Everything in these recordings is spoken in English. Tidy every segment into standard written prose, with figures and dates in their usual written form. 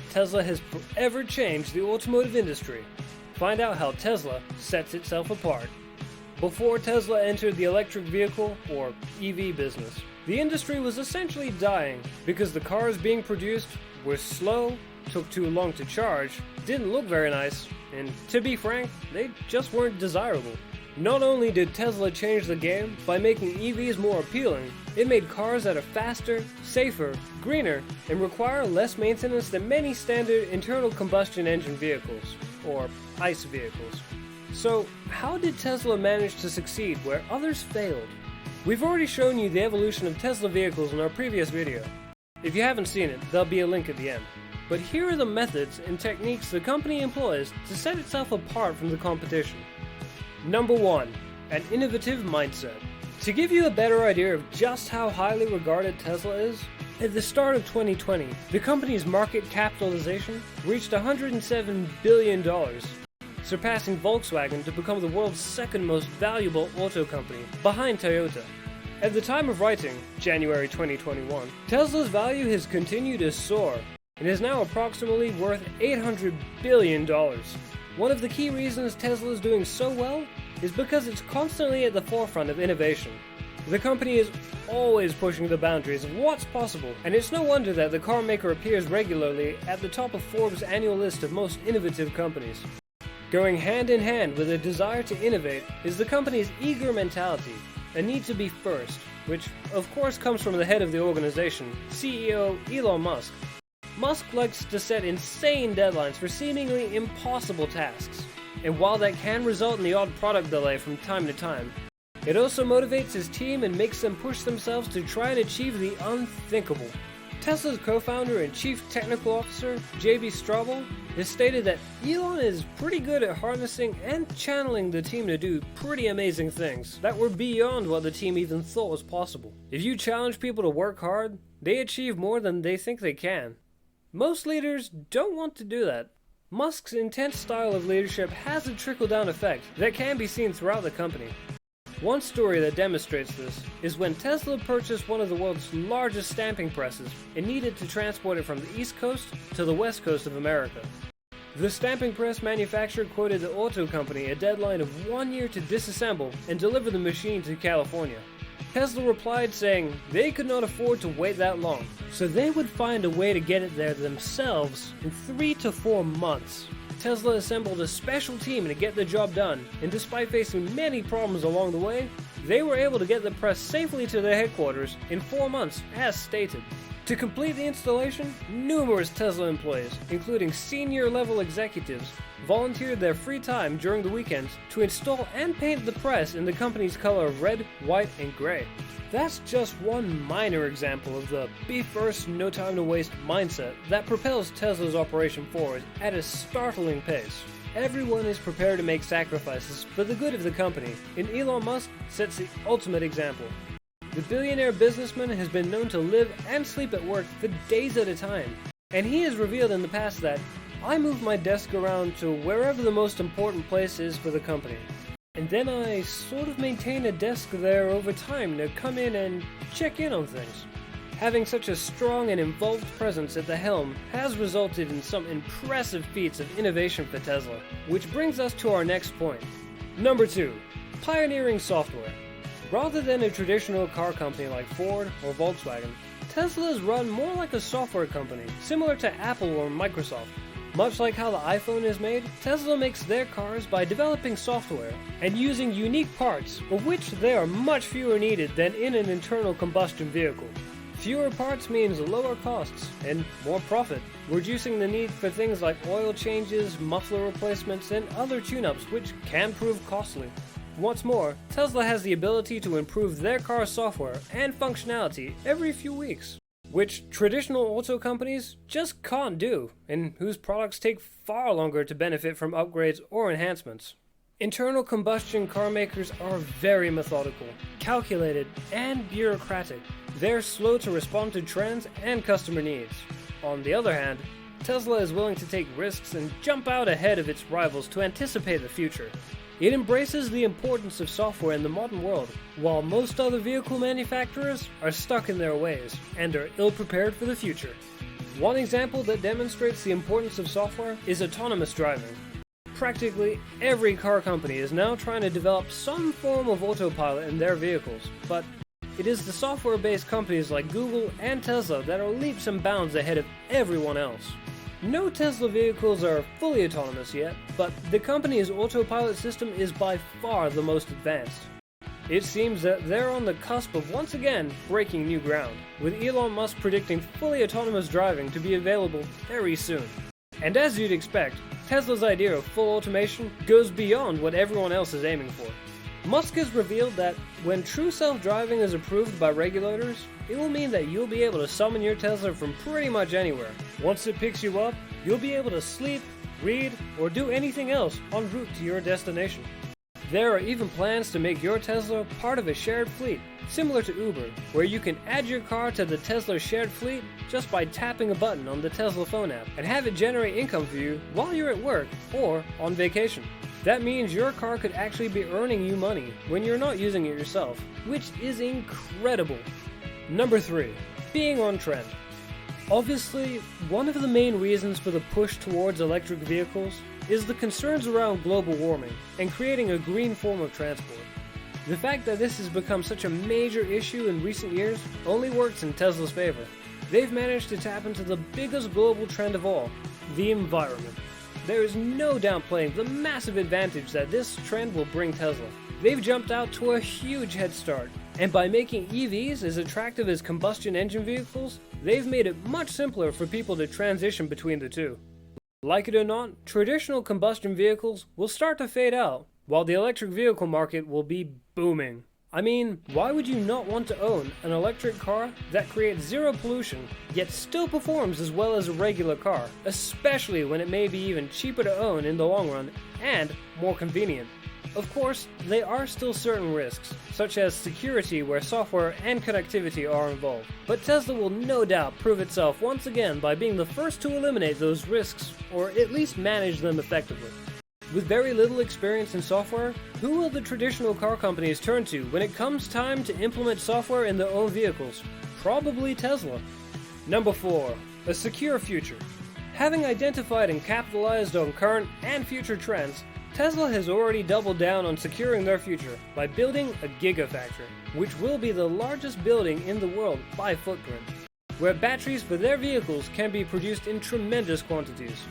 Tesla has forever changed the automotive industry. Find out how Tesla sets itself apart. Before Tesla entered the electric vehicle, or EV business, the industry was essentially dying because the cars being produced were slow, took too long to charge, didn't look very nice, and to be frank, they just weren't desirable. Not only did Tesla change the game by making EVs more appealing, it made cars that are faster, safer, greener, and require less maintenance than many standard internal combustion engine vehicles, or ICE vehicles. So, how did Tesla manage to succeed where others failed? We've already shown you the evolution of Tesla vehicles in our previous video. If you haven't seen it, there'll be a link at the end. But here are the methods and techniques the company employs to set itself apart from the competition. Number 1. An innovative mindset. To give you a better idea of just how highly regarded Tesla is, at the start of 2020, the company's market capitalization reached $107 billion, surpassing Volkswagen to become the world's second most valuable auto company, behind Toyota. At the time of writing, January 2021, Tesla's value has continued to soar and is now approximately worth $800 billion. One of the key reasons Tesla is doing so well is because it's constantly at the forefront of innovation. The company is always pushing the boundaries of what's possible, and it's no wonder that the car maker appears regularly at the top of Forbes' annual list of most innovative companies. Going hand in hand with a desire to innovate is the company's eager mentality, a need to be first, which of course comes from the head of the organization, CEO Elon Musk. Musk likes to set insane deadlines for seemingly impossible tasks, and while that can result in the odd product delay from time to time, it also motivates his team and makes them push themselves to try and achieve the unthinkable. Tesla's co-founder and chief technical officer, JB Straubel, has stated that Elon is pretty good at harnessing and channeling the team to do pretty amazing things that were beyond what the team even thought was possible. If you challenge people to work hard, they achieve more than they think they can. Most leaders don't want to do that. Musk's intense style of leadership has a trickle-down effect that can be seen throughout the company. One story that demonstrates this is when Tesla purchased one of the world's largest stamping presses and needed to transport it from the East Coast to the West Coast of America. The stamping press manufacturer quoted the auto company a deadline of 1 year to disassemble and deliver the machine to California. Tesla replied saying they could not afford to wait that long, so they would find a way to get it there themselves in 3 to 4 months. Tesla assembled a special team to get the job done, and despite facing many problems along the way, they were able to get the press safely to their headquarters in 4 months, as stated. To complete the installation, numerous Tesla employees, including senior-level executives, volunteered their free time during the weekends to install and paint the press in the company's color of red, white, and gray. That's just one minor example of the be first, no time to waste mindset that propels Tesla's operation forward at a startling pace. Everyone is prepared to make sacrifices for the good of the company, and Elon Musk sets the ultimate example. The billionaire businessman has been known to live and sleep at work for days at a time, and he has revealed in the past that, "I move my desk around to wherever the most important place is for the company. And then I sort of maintain a desk there over time to come in and check in on things." Having such a strong and involved presence at the helm has resulted in some impressive feats of innovation for Tesla, which brings us to our next point. Number 2. Pioneering software. Rather than a traditional car company like Ford or Volkswagen, Tesla is run more like a software company, similar to Apple or Microsoft. Much like how the iPhone is made, Tesla makes their cars by developing software and using unique parts, of which there are much fewer needed than in an internal combustion vehicle. Fewer parts means lower costs and more profit, reducing the need for things like oil changes, muffler replacements, and other tune-ups which can prove costly. What's more, Tesla has the ability to improve their car software and functionality every few weeks, which traditional auto companies just can't do, and whose products take far longer to benefit from upgrades or enhancements. Internal combustion car makers are very methodical, calculated, and bureaucratic. They're slow to respond to trends and customer needs. On the other hand, Tesla is willing to take risks and jump out ahead of its rivals to anticipate the future. It embraces the importance of software in the modern world, while most other vehicle manufacturers are stuck in their ways and are ill-prepared for the future. One example that demonstrates the importance of software is autonomous driving. Practically every car company is now trying to develop some form of autopilot in their vehicles, but it is the software-based companies like Google and Tesla that are leaps and bounds ahead of everyone else. No Tesla vehicles are fully autonomous yet, but the company's autopilot system is by far the most advanced. It seems that they're on the cusp of once again breaking new ground, with Elon Musk predicting fully autonomous driving to be available very soon. And as you'd expect, Tesla's idea of full automation goes beyond what everyone else is aiming for. Musk has revealed that when true self-driving is approved by regulators, it will mean that you'll be able to summon your Tesla from pretty much anywhere. Once it picks you up, you'll be able to sleep, read, or do anything else en route to your destination. There are even plans to make your Tesla part of a shared fleet, similar to Uber, where you can add your car to the Tesla shared fleet just by tapping a button on the Tesla phone app and have it generate income for you while you're at work or on vacation. That means your car could actually be earning you money when you're not using it yourself, which is incredible. Number 3. Being on trend. Obviously, one of the main reasons for the push towards electric vehicles is the concerns around global warming and creating a green form of transport. The fact that this has become such a major issue in recent years only works in Tesla's favor. They've managed to tap into the biggest global trend of all, the environment. There is no downplaying the massive advantage that this trend will bring Tesla. They've jumped out to a huge head start, and by making EVs as attractive as combustion engine vehicles, they've made it much simpler for people to transition between the two. Like it or not, traditional combustion vehicles will start to fade out, while the electric vehicle market will be booming. I mean, why would you not want to own an electric car that creates zero pollution, yet still performs as well as a regular car, especially when it may be even cheaper to own in the long run and more convenient? Of course, there are still certain risks, such as security where software and connectivity are involved, but Tesla will no doubt prove itself once again by being the first to eliminate those risks, or at least manage them effectively. With very little experience in software, who will the traditional car companies turn to when it comes time to implement software in their own vehicles? Probably Tesla. Number 4. A secure future. Having identified and capitalized on current and future trends, Tesla has already doubled down on securing their future by building a Gigafactory, which will be the largest building in the world by footprint, where batteries for their vehicles can be produced in tremendous quantities.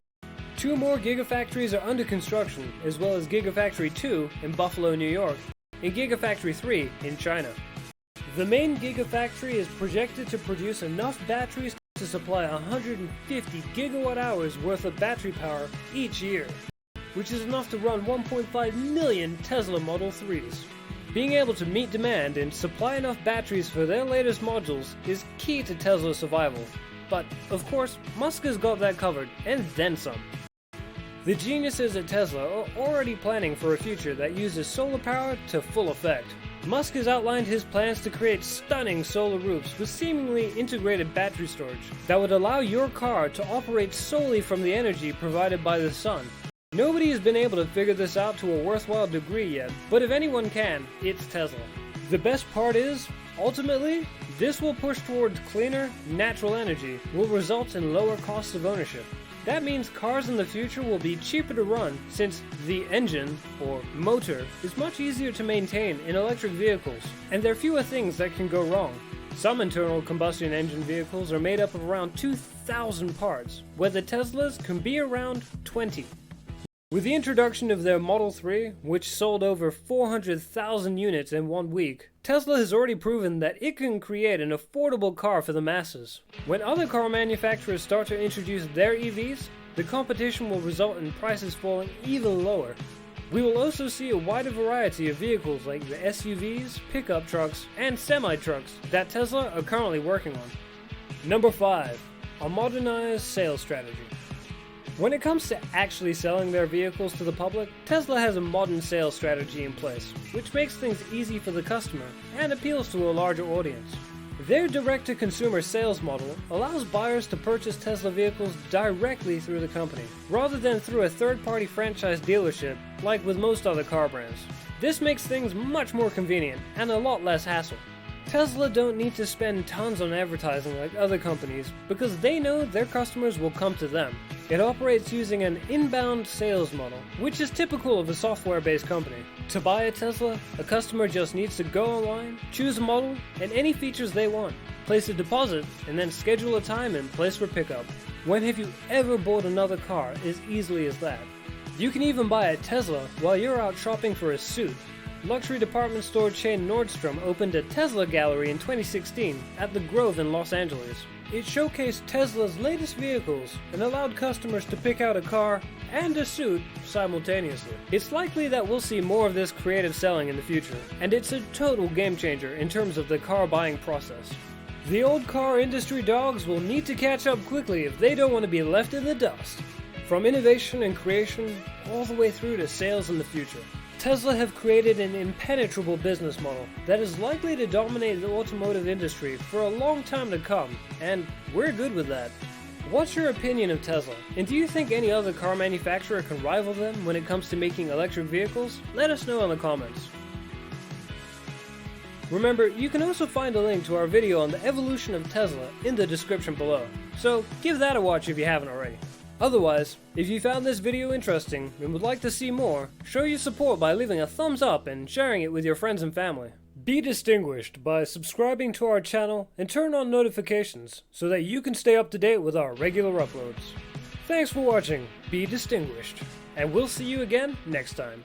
2 more Gigafactories are under construction, as well as Gigafactory 2 in Buffalo, New York, and Gigafactory 3 in China. The main Gigafactory is projected to produce enough batteries to supply 150 gigawatt hours worth of battery power each year, which is enough to run 1.5 million Tesla Model 3s. Being able to meet demand and supply enough batteries for their latest modules is key to Tesla's survival. But, of course, Musk has got that covered, and then some. The geniuses at Tesla are already planning for a future that uses solar power to full effect. Musk has outlined his plans to create stunning solar roofs with seemingly integrated battery storage that would allow your car to operate solely from the energy provided by the sun. Nobody has been able to figure this out to a worthwhile degree yet, but if anyone can, it's Tesla. The best part is, ultimately, this will push towards cleaner, natural energy, will result in lower costs of ownership. That means cars in the future will be cheaper to run since the engine, or motor, is much easier to maintain in electric vehicles, and there are fewer things that can go wrong. Some internal combustion engine vehicles are made up of around 2,000 parts, where the Teslas can be around 20. With the introduction of their Model 3, which sold over 400,000 units in 1 week, Tesla has already proven that it can create an affordable car for the masses. When other car manufacturers start to introduce their EVs, the competition will result in prices falling even lower. We will also see a wider variety of vehicles like the SUVs, pickup trucks, and semi-trucks that Tesla are currently working on. Number 5. A modernized sales strategy. When it comes to actually selling their vehicles to the public, Tesla has a modern sales strategy in place, which makes things easy for the customer and appeals to a larger audience. Their direct-to-consumer sales model allows buyers to purchase Tesla vehicles directly through the company, rather than through a third-party franchise dealership like with most other car brands. This makes things much more convenient and a lot less hassle. Tesla don't need to spend tons on advertising like other companies because they know their customers will come to them. It operates using an inbound sales model, which is typical of a software-based company. To buy a Tesla, a customer just needs to go online, choose a model, and any features they want, place a deposit, and then schedule a time and place for pickup. When have you ever bought another car as easily as that? You can even buy a Tesla while you're out shopping for a suit. Luxury department store chain Nordstrom opened a Tesla gallery in 2016 at the Grove in Los Angeles. It showcased Tesla's latest vehicles and allowed customers to pick out a car and a suit simultaneously. It's likely that we'll see more of this creative selling in the future, and it's a total game changer in terms of the car buying process. The old car industry dogs will need to catch up quickly if they don't want to be left in the dust. From innovation and creation all the way through to sales in the future, Tesla have created an impenetrable business model that is likely to dominate the automotive industry for a long time to come, and we're good with that. What's your opinion of Tesla, and do you think any other car manufacturer can rival them when it comes to making electric vehicles? Let us know in the comments. Remember, you can also find a link to our video on the evolution of Tesla in the description below, so give that a watch if you haven't already. Otherwise, if you found this video interesting and would like to see more, show your support by leaving a thumbs up and sharing it with your friends and family. Be distinguished by subscribing to our channel and turn on notifications so that you can stay up to date with our regular uploads. Thanks for watching, be distinguished, and we'll see you again next time.